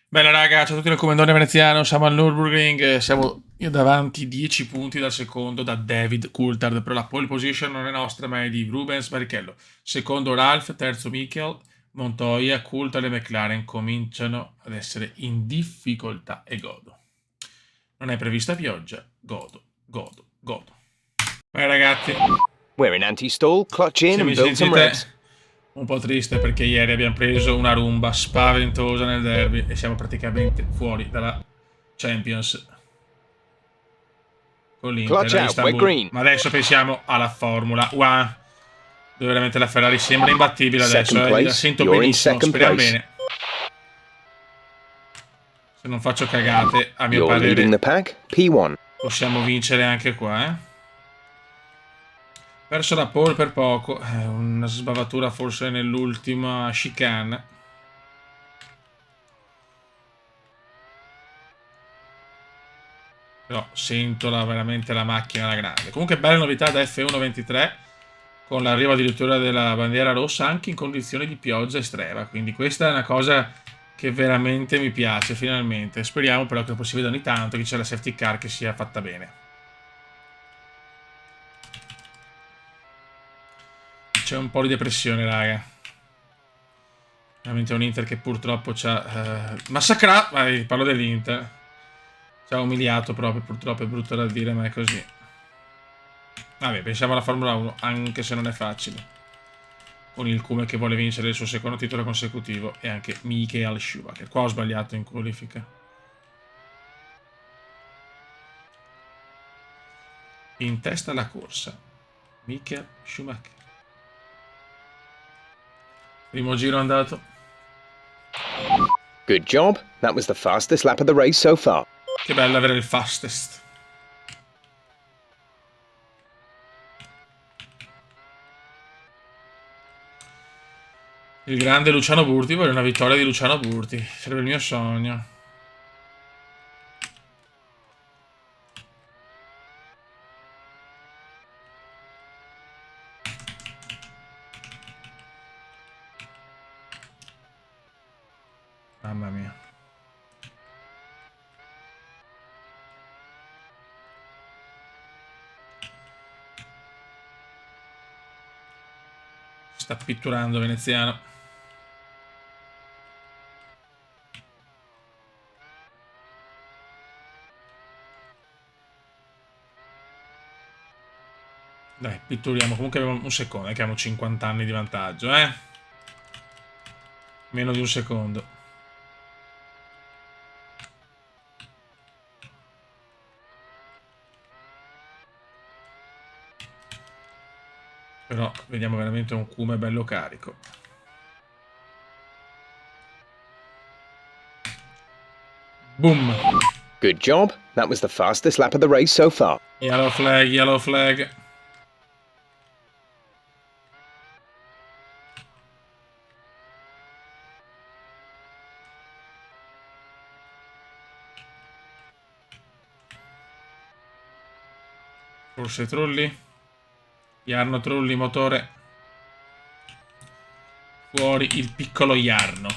Bella raga, ciao a tutti nel comandone veneziano, siamo al Nürburgring, siamo davanti 10 punti dal secondo da David Coulthard, però la pole position non è nostra ma è di Rubens Barrichello. Secondo Ralph, terzo Michael, Montoya, Coulthard e McLaren cominciano ad essere in difficoltà e godo. Non è prevista pioggia, godo, godo, godo. Vai ragazzi, We're in anti-stall, clutch in se mi and build some revs. sentite un po' triste perché ieri abbiamo preso una rumba spaventosa nel derby e siamo praticamente fuori dalla Champions con l'Inter Clutch a out, we're Istanbul. green. Ma adesso pensiamo alla Formula 1, dove veramente la Ferrari sembra imbattibile adesso, Second la place, sento you're in benissimo, second speriamo place. bene. Se non faccio cagate, a mio You're leading the parere pack, P1. possiamo vincere anche qua, Perso la pole per poco, una sbavatura forse nell'ultima chicane. Però sento veramente la macchina alla grande. Comunque belle novità da F1 23 con l'arrivo addirittura della bandiera rossa anche in condizioni di pioggia estrema. Quindi questa è una cosa che veramente mi piace finalmente. Speriamo però che lo si veda ogni tanto, che c'è la safety car che sia fatta bene. C'è un po' di depressione, raga. Veramente è un Inter che purtroppo ci ha massacrato. Vai, parlo dell'Inter. Ci ha umiliato proprio, purtroppo è brutto da dire, ma è così. Vabbè, pensiamo alla Formula 1, anche se non è facile. Con il Come che vuole vincere il suo secondo titolo consecutivo e anche Michael Schumacher. Qua ho sbagliato in qualifica. In testa alla corsa. Michael Schumacher. Primo giro andato. Good job. That was the fastest lap of the race so far. Che bello avere il fastest. Il grande Luciano Burti, voglio una vittoria di Luciano Burti. Sarebbe il mio sogno. Mamma mia. Sta pitturando veneziano. Dai, pitturiamo. Comunque abbiamo un secondo, che abbiamo 50 anni di vantaggio, Meno di un secondo. Però vediamo veramente un Cume bello carico. Boom. Good job. That was the fastest lap of the race so far. Yellow flag, yellow flag. Forse Trulli. Jarno Trulli, motore. Fuori il piccolo Jarno.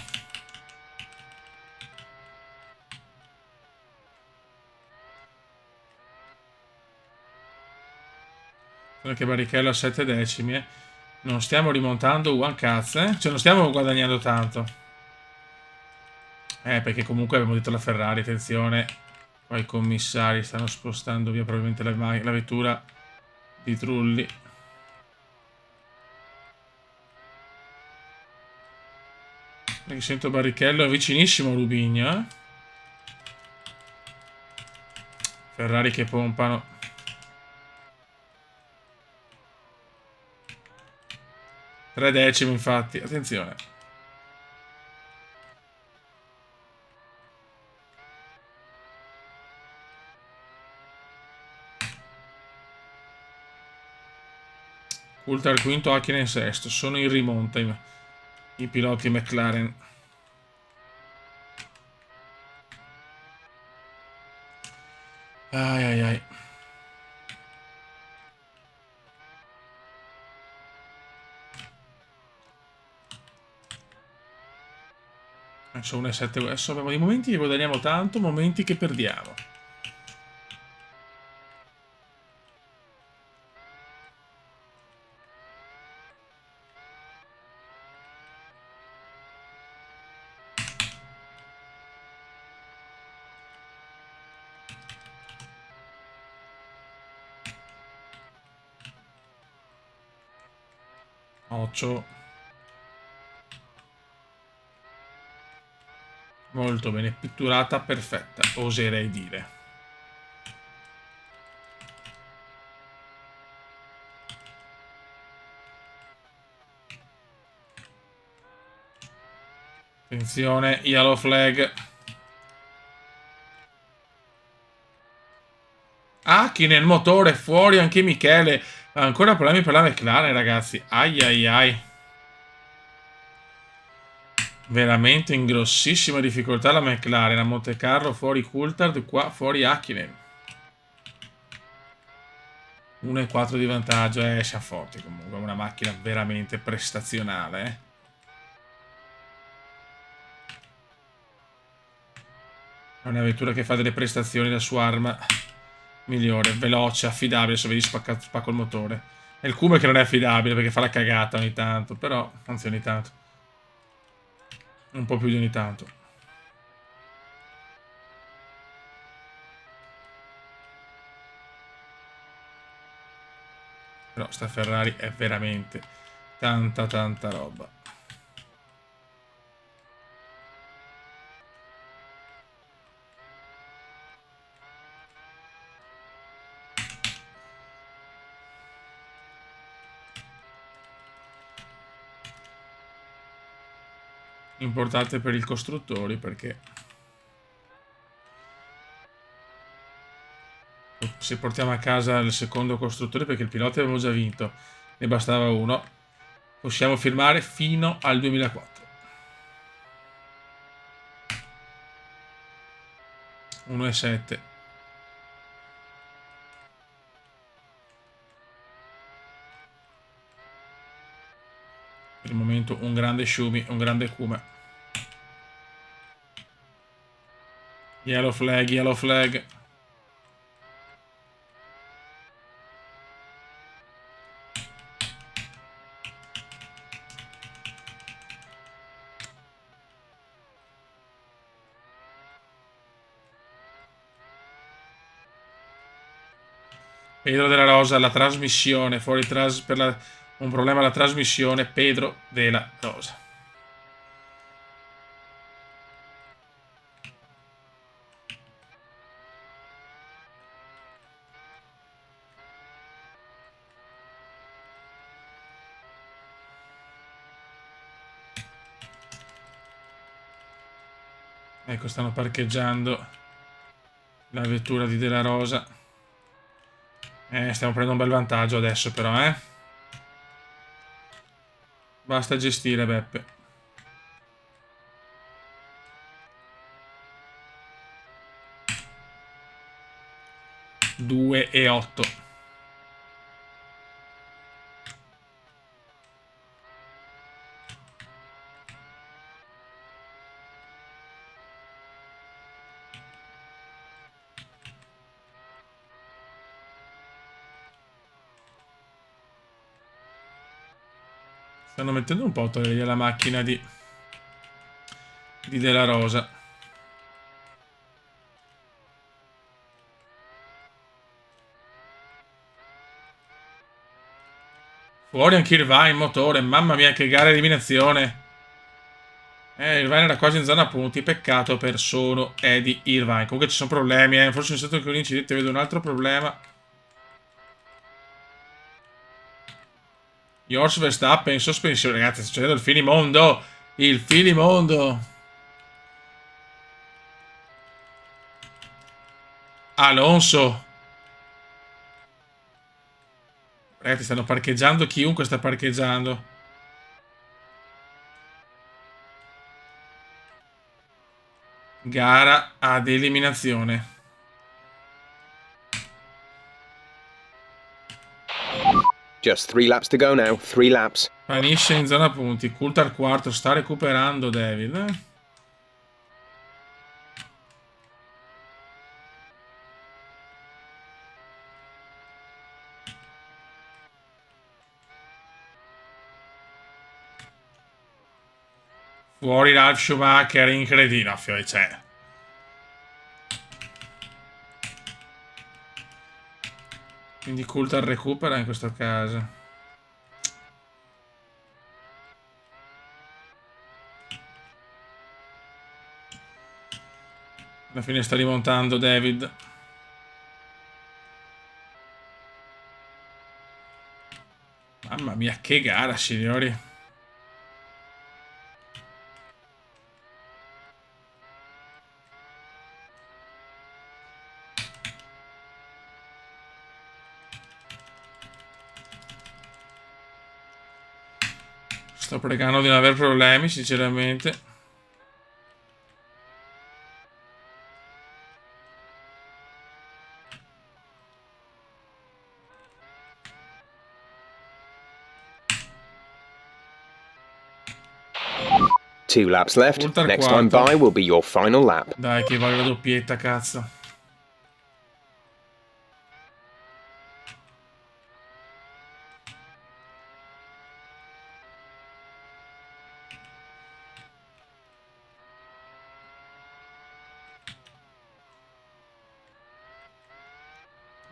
Perché Barrichello a 7 decimi, Non stiamo rimontando one cazzo, Cioè non stiamo guadagnando tanto. Perché comunque abbiamo detto la Ferrari, attenzione. Qua i commissari stanno spostando via probabilmente la vettura di Trulli. Perché sento Barrichello, è vicinissimo Rubigno, Ferrari che pompano. 3 decimi infatti, attenzione. Coulthard quinto, Hakkinen sesto. Sono in rimonta i piloti McLaren. Ai ai ai. Adesso 1,7. Adesso abbiamo dei momenti che guadagniamo tanto, momenti che perdiamo. Occhio. Molto bene, pitturata perfetta, oserei dire. Attenzione, yellow flag. Chi nel motore, fuori anche Michele. Ancora problemi per la McLaren, ragazzi. Ai ai ai. Veramente in grossissima difficoltà la McLaren. A Monte Carlo fuori Coulthard, qua fuori Hakkinen. 1,4 di vantaggio. Siamo forti comunque. È una macchina veramente prestazionale. È una vettura che fa delle prestazioni, la sua arma migliore, veloce, affidabile. Se vedi spacco il motore. È il Kuma che non è affidabile perché fa la cagata ogni tanto. Però, anzi ogni tanto. Un po' più di ogni tanto. Però sta Ferrari è veramente tanta roba. Importante per i costruttori perché se portiamo a casa il secondo costruttore, perché il pilota avevamo già vinto, ne bastava uno, possiamo firmare fino al 2004. 1,7. Per il momento un grande Schumi, un grande Kuma. Yellow flag, yellow flag. Pedro della Rosa, la trasmissione, fuori per un problema alla trasmissione, Pedro della Rosa. Ecco, stanno parcheggiando la vettura di Della Rosa. Stiamo prendendo un bel vantaggio adesso però, Basta gestire, Beppe. 2,8. Stanno mettendo un po' a togliere la macchina di Della Rosa. Fuori anche Irvine, motore. Mamma mia, che gara eliminazione. Irvine era quasi in zona punti. Peccato per solo Eddie Irvine. Comunque ci sono problemi, Forse è stato anche un incidente. Vedo un altro problema. George Verstappen in sospensione. Ragazzi, sta succedendo il finimondo. Il finimondo. Alonso. Ragazzi, stanno parcheggiando. Chiunque sta parcheggiando. Gara ad eliminazione. Just 3 laps to go now. 3 laps. Finisce in zona punti. Coulthard quarto. Sta recuperando David. Fuori Ralf Schumacher, incredibile, cioè. Quindi Coulthard recupera in questo caso. Alla fine sta rimontando David. Mamma mia, che gara, signori. Sto pregando di non avere problemi, sinceramente. Two laps left. Coulthard Next time quarto. by will be your final lap. Dai, che vale la doppietta, cazzo.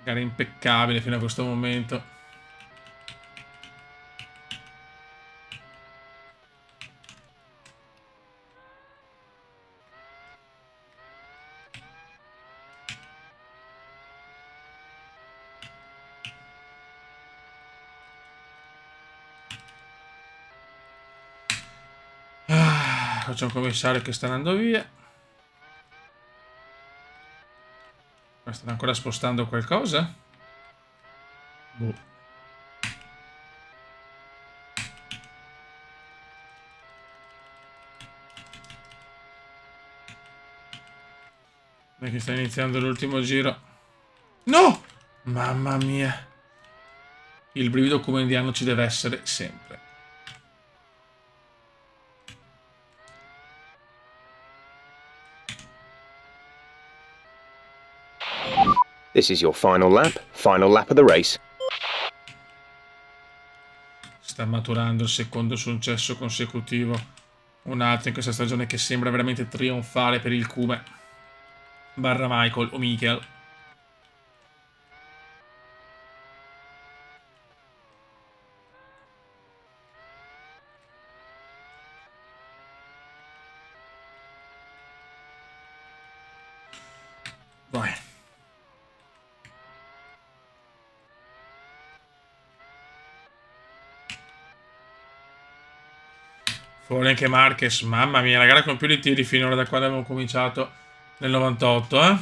Gara impeccabile fino a questo momento. C'è un commissario che sta andando via. Ma stanno ancora spostando qualcosa? Boh. Che sta iniziando l'ultimo giro. No! Mamma mia. Il brivido come indiano ci deve essere sempre. This is your final lap of the race. Sta maturando il secondo successo consecutivo. Un altro in questa stagione che sembra veramente trionfale per il Cume. Barra Michael o Michael. Vai. Fuori anche Marquez. Mamma mia, la gara con più di tiri finora da quando abbiamo cominciato nel 98, eh?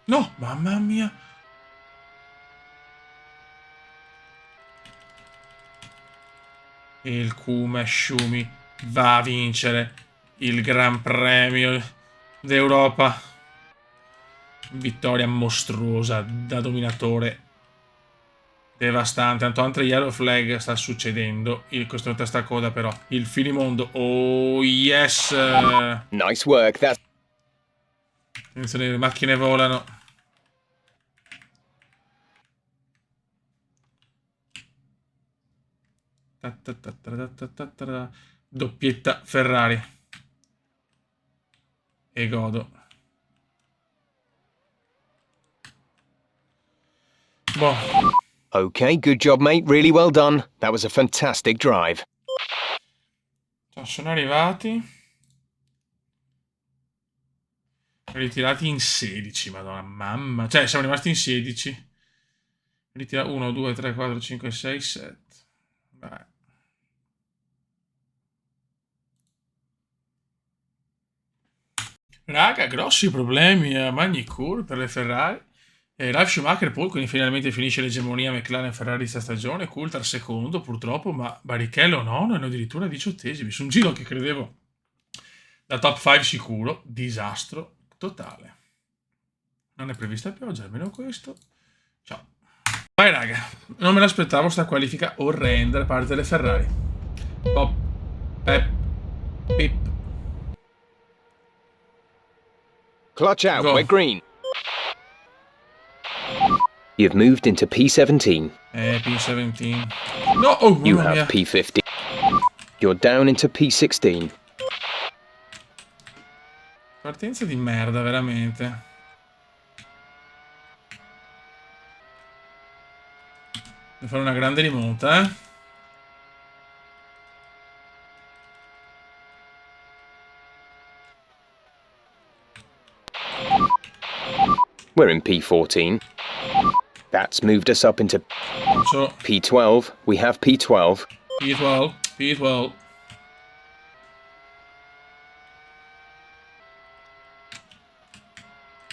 No, mamma mia. Il Kuma Shumi va a vincere il Gran Premio d'Europa. Vittoria mostruosa da dominatore. Devastante. Tanto altre yellow flag sta succedendo. Questo è testa a coda però. Il finimondo. Oh yes. Nice work. That's Le macchine volano. Doppietta Ferrari. E godo. Boh. okay. Good job, mate. Really well done. That was a fantastic drive. Sono arrivati. Ritirati in 16, madonna, mamma. Cioè, siamo rimasti in 16. Ritira 1, 2, 3, 4, 5, 6, 7. Vai. Raga, grossi problemi a Magny-Cours per le Ferrari. Ralf Schumacher poi quindi finalmente finisce l'egemonia McLaren Ferrari questa stagione. Coulthard secondo purtroppo, ma Barrichello nono e addirittura 18esimi. Su un giro che credevo da top 5 sicuro. Disastro totale. Non è prevista pioggia, almeno questo. Ciao. Vai raga, non me l'aspettavo sta qualifica orrenda da parte delle Ferrari. Pop, pep, pip. Clutch out. Go. We're green. You've moved into P17. P17. No! Oh, You mamma have mia. P15. You're down into P16. Partenza di merda, veramente. Devo fare una grande rimonta, eh. We're in P14. That's moved us up into Faccio P12. We have P12. P12, P12.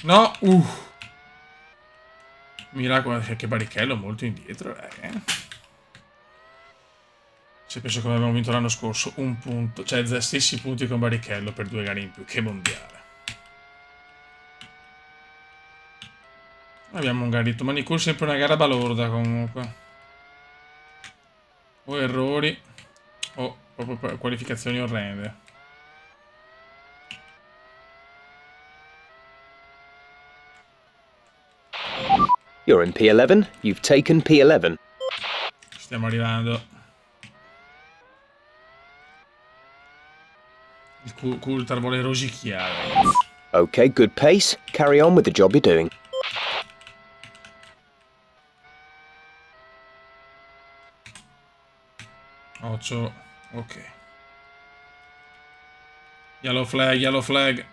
No! Miracolo, che barrichello molto indietro, Se penso come abbiamo vinto l'anno scorso, un punto, cioè stessi punti con Barrichello per 2 gare in più, che mondiale. Abbiamo un garetto, Manicur sempre una gara balorda comunque. O errori, o proprio qualificazioni orrende. You're in P11. You've taken P11. Stiamo arrivando. Il Coulthard vuole rosicchiare, ragazzi. Okay, good pace. Carry on with the job you're doing. Occhio, ok. Yellow flag, yellow flag.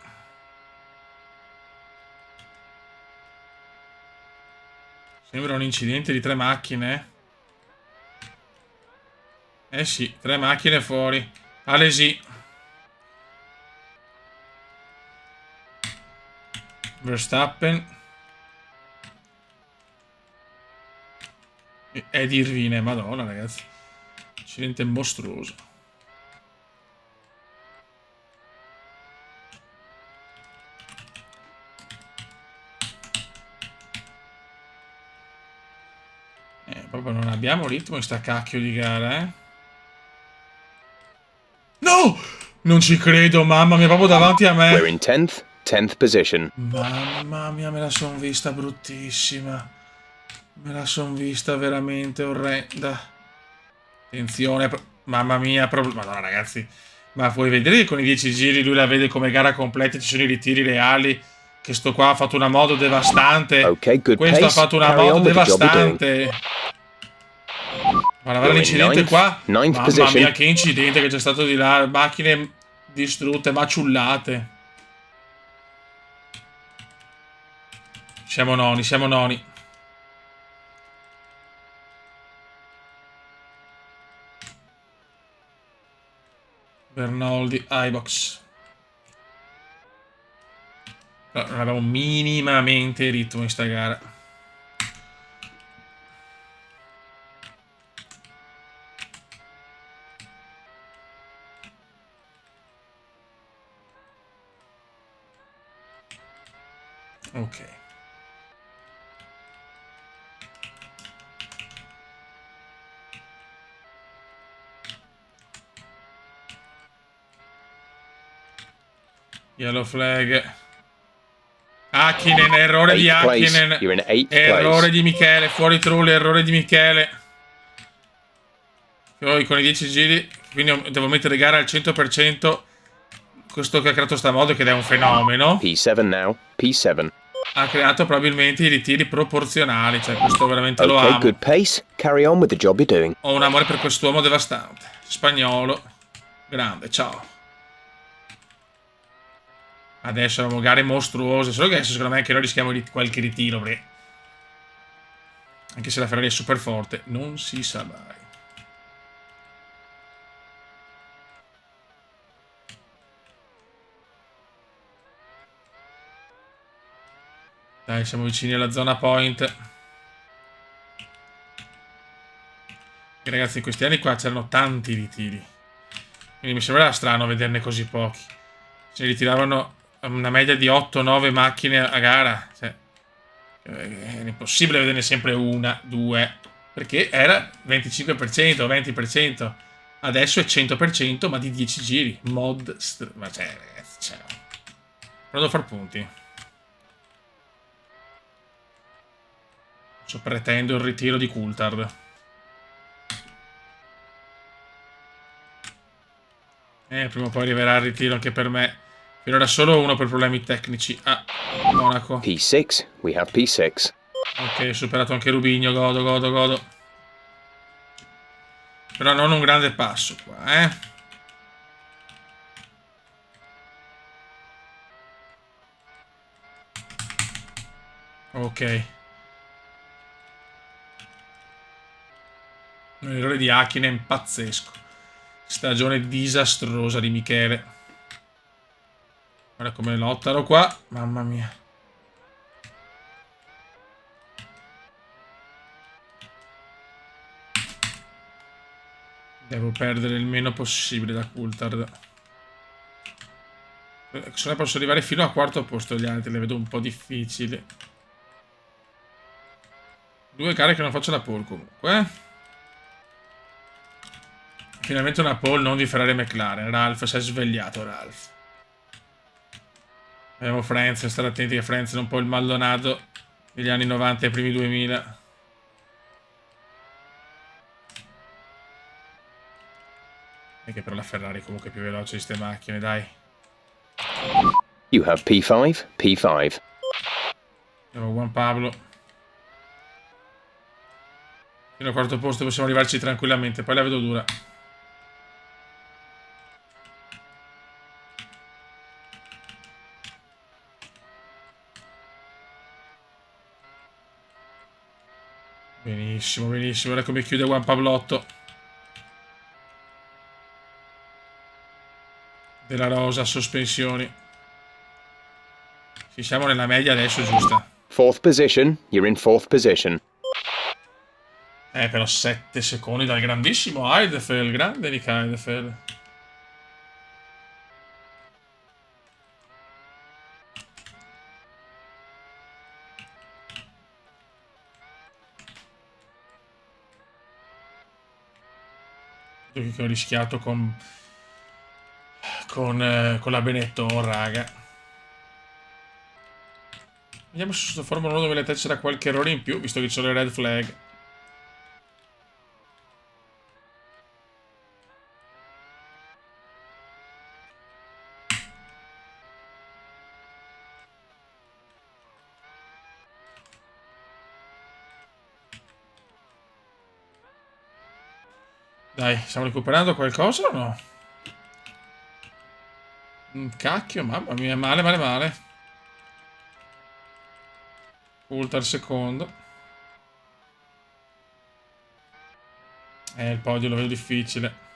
Sembra un incidente di 3 macchine. Eh sì, 3 macchine fuori. Alesi. Verstappen. Ed Irvine, madonna ragazzi. Incidente mostruoso. Proprio non abbiamo ritmo in sta cacchio di gara, eh. No! Non ci credo, mamma mia, proprio davanti a We're me. in 10th position. Mamma mia, me la son vista bruttissima. Me la son vista veramente orrenda. Attenzione, mamma mia, Madonna ragazzi. Ma puoi vedere che con i 10 giri lui la vede come gara completa, ci sono i ritiri reali. Che sto qua ha fatto una moto devastante. Okay, good Questo ha pace. fatto una Carry moto on with the job you're doing. devastante. Guarda You're in l'incidente qua. ninth Mamma position. mia, che incidente che c'è stato di là. Macchine distrutte, maciullate. Siamo noni, siamo noni. Bernoldi, iBox. Non avevamo minimamente ritmo in sta gara. Ok. Yellow flag. Hakkinen, errore di Eighth place. Hakkinen. You're in 8th Errore place. di Michele, fuori trulli, errore di Michele. Poi con i 10 giri, quindi devo mettere gara al 100%. Questo che ha creato sta modo, che è un fenomeno, P7 now. P7. ha creato probabilmente i ritiri proporzionali. Cioè, questo veramente lo Okay, amo. good pace. Carry on with the job you're doing. Ho un amore per quest'uomo devastante. Spagnolo. Grande, ciao. Adesso abbiamo gare mostruose. Solo che adesso secondo me anche noi rischiamo qualche ritiro. Perché anche se la Ferrari è super forte, non si sa mai. Dai, siamo vicini alla zona point. E ragazzi, in questi anni qua c'erano tanti ritiri. Quindi mi sembrava strano vederne così pochi. Se ritiravano una media di 8-9 macchine a gara. Cioè, era impossibile vederne sempre una, due. Perché era 25%, 20%. Adesso è 100%, ma di 10 giri. Ma cioè, ragazzi, cioè. Provo a far punti. Pretendo il ritiro di Coulthard. Prima o poi arriverà il ritiro anche per me. Finora solo uno per problemi tecnici. Ah, Monaco. P6, we have P6. Ok, ho superato anche Rubigno, godo, godo, godo. Però non un grande passo qua, Ok. Un errore di Hakkinen pazzesco. Stagione disastrosa di Michele. Guarda come lottano qua. Mamma mia. Devo perdere il meno possibile da Coulthard. Se no posso arrivare fino a quarto posto degli altri. Le vedo un po' difficili. 2 gare che non faccio la pole comunque. Finalmente una pole non di Ferrari e McLaren. Ralph si è svegliato, Ralph. Abbiamo Franz, stare attenti che Franz è un po' il maldonato degli anni 90 e primi 2000. E che però la Ferrari comunque è più veloce di queste macchine, dai. You have P5, P5. Abbiamo Juan Pablo. Fino al quarto posto possiamo arrivarci tranquillamente, poi la vedo dura. Benissimo, benissimo. Ora come chiude Juan Pablotto. Della Rosa, sospensioni. Ci siamo nella media adesso, giusta. Fourth position, you're in fourth position. Però 7 secondi dal grandissimo Heidfeld, grande Nick Heidfeld. Che ho rischiato con la Benetton, raga. Vediamo se su Formula 1 dove c'era qualche errore in più, visto che c'è le red flag. Dai, stiamo recuperando qualcosa o no? Cacchio, mamma mia, male, male, male. Coulthard secondo. Il podio lo vedo difficile.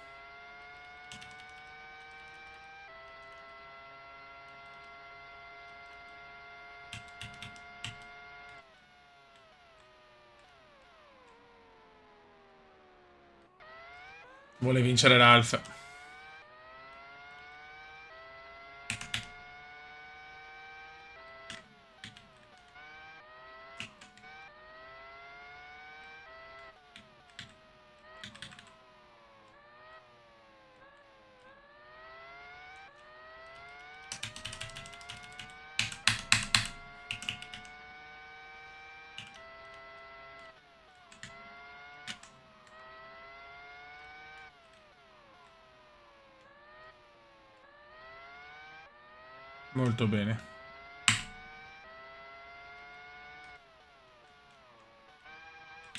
Vuole vincere Ralph. Molto bene.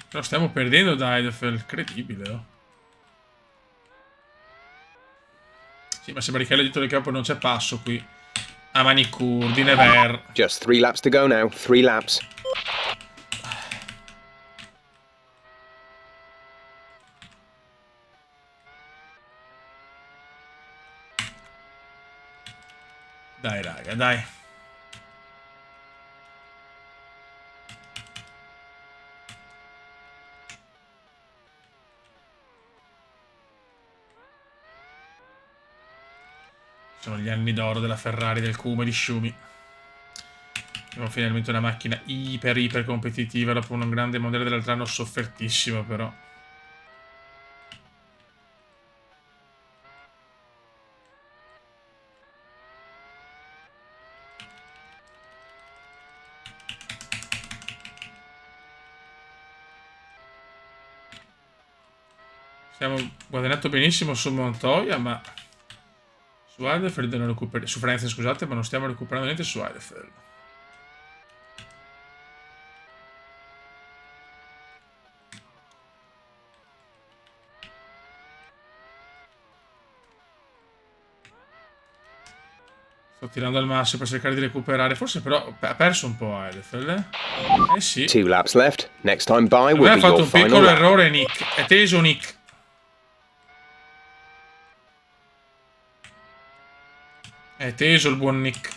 Però stiamo perdendo da Heidfeld, credibile, oh. Sì, ma se Barrichello dietro le capo non c'è passo qui. A Manicur, di Nevers. Just 3 laps to go now, 3 laps. Dai, raga, dai. Sono gli anni d'oro della Ferrari, del Kuma e di Schumi. Abbiamo finalmente una macchina iper competitiva dopo un grande mondiale dell'altro anno soffertissimo però. Siamo guadagnato benissimo su Montoya, ma su Eidefeld non recuperiamo. Su Frenzen, scusate, ma non stiamo recuperando niente su Eidefeld. Sto tirando al massimo per cercare di recuperare. Forse però ha perso un po' Eidefeld. Eh sì. 2 laps left. Next time by Lui will ha be fatto your un final piccolo lap. errore, Nick. È teso, Nick. È teso il buon Nick.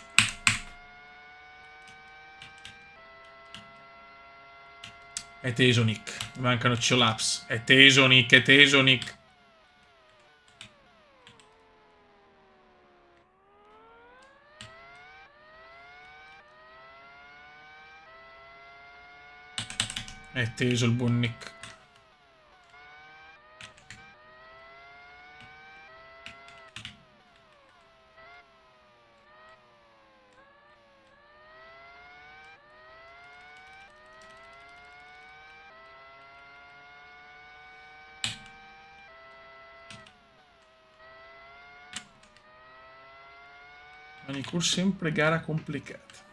È teso, Nick. Mi mancano 5 laps. È teso, Nick. È teso, Nick. È teso il buon Nick. Manicure sempre gara complicata.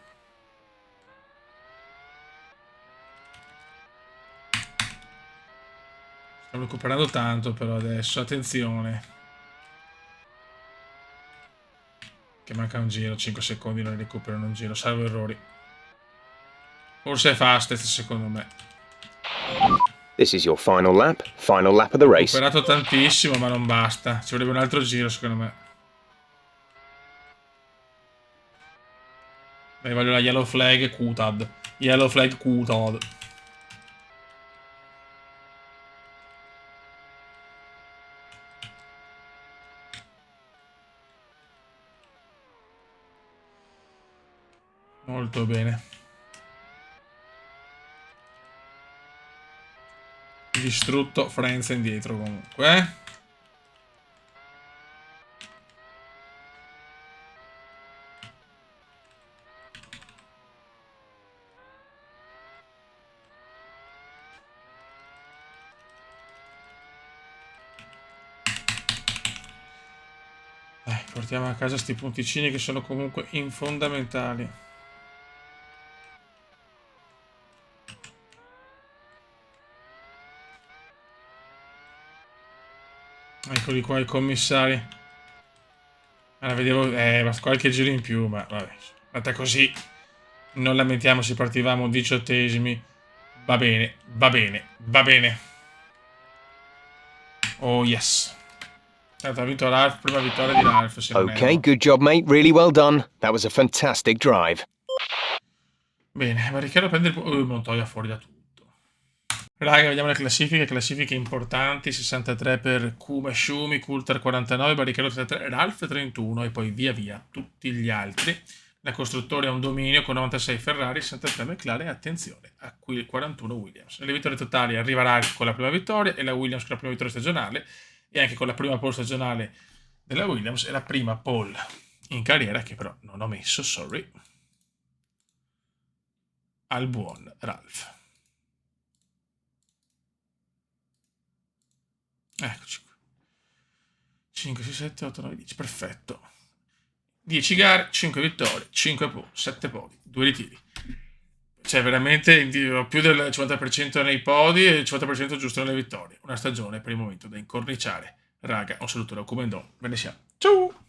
Stiamo recuperando tanto però adesso. Attenzione. Che manca un giro. 5 secondi non recuperano un giro. Salvo errori. Forse è fastest secondo me. This is your final lap of the Ho race. recuperato tantissimo ma non basta. Ci vorrebbe un altro giro secondo me. Beh, voglio la yellow flag Qutad. Yellow flag Qutad. Molto bene. Distrutto Frenzen indietro comunque. Dai, portiamo a casa sti punticini che sono comunque infondamentali. Eccoli qua i commissari. Allora, vedevo qualche giro in più, ma vabbè. Andata così. Non lamentiamoci, partivamo 18esimi. Va bene, va bene, va bene. Oh yes. Tanto ha vinto Ralph, prima vittoria di Ralph, se non Okay, erro. good job, mate. Really well done. That was a fantastic drive. Bene, Barrichello prende il Montoya fuori da tutto. Raga, vediamo le classifiche importanti, 63 per Kuma Shumi, Coulter 49, Barrichello 33, Ralph 31 e poi via via tutti gli altri. La costruttore ha un dominio con 96 Ferrari, 63 McLaren, attenzione, a qui il 41 Williams. Nelle vittorie totali arriva Ralph con la prima vittoria e la Williams con la prima vittoria stagionale e anche con la prima pole stagionale della Williams e la prima pole in carriera che però non ho messo, sorry, al buon Ralph. Eccoci qui. 5, 6, 7, 8, 9, 10. Perfetto. 10 gare, 5 vittorie, 5 pole, 7 podi, 2 ritiri. Cioè veramente più del 50% nei podi e il 50% giusto nelle vittorie. Una stagione per il momento da incorniciare. Raga, un saluto da Comendon. Ve ne siamo. Ciao!